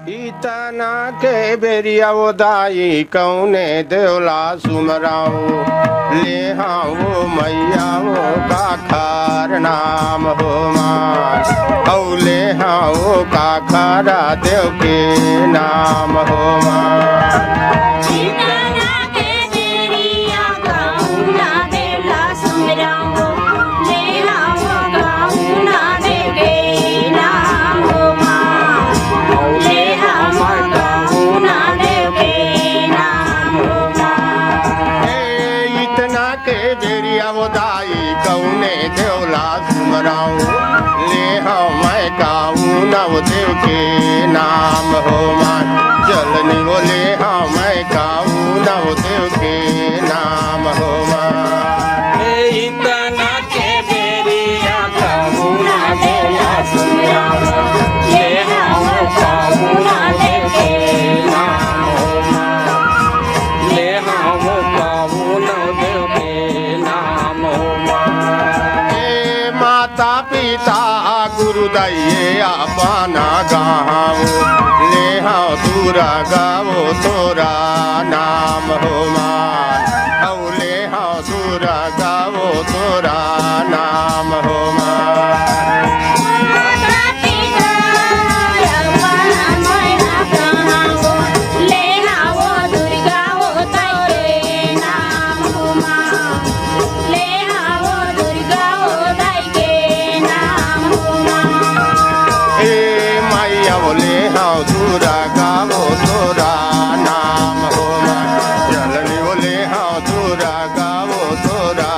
इतना के बेरिया दाई कौने देवला सुमराओ ले हाँ वो मैया वो का खार नाम हो मान औ ले हाँ वो का खारा देव के नाम हो मान नव देव के नाम हो मान जलनी बोले हाँ मैं गाऊँ नव देव के नाम हो मान इतना के बेरिया गाऊँ ना देवला सुमराऊँ ले हम गाऊँ ना देव के नाम हो मान ले हम गाऊँ ना देव के नाम हो मान माता पिता गुरु दैये अपना गाओ ले हाँ दूरा गाओ तोरा नाम हो मान औ ले हाँ दूरा गाओ तोरा नाम हो दूरा गावो तोरा नाम हो मान चलनी बोले हाँ दूरा गावो तोरा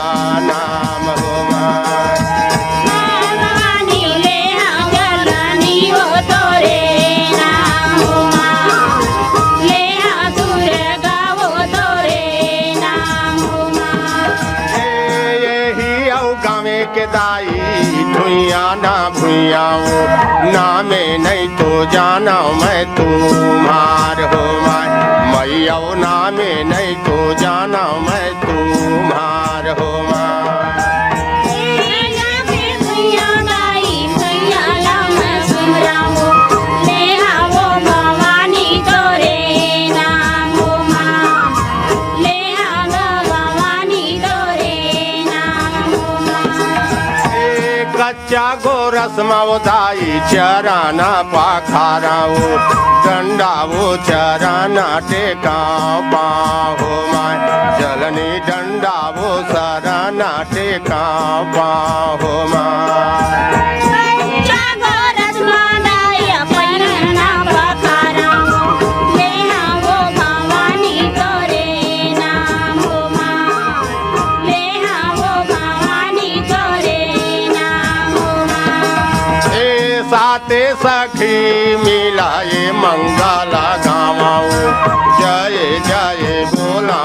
नाम हो मान ले हाँ चलनी वो तोरे नाम हो मान ले हाँ दूरा गावो तोरे नाम हो मान यही औ गावे के दाई भुइया ना भुइयाओ नामे नहीं तो जाना मैं तुम्हार हो मान मैया नामे नहीं तो जाना मैं तुम्हार हो मान कच्चा गोरस मवदाई चराना पाखाराओ डंडावो चराना टेका पाहो मान जलनी डंडावो सराना टेका पाहो मान साते सखी मिलाए मंगला गावाओ जय जय बोला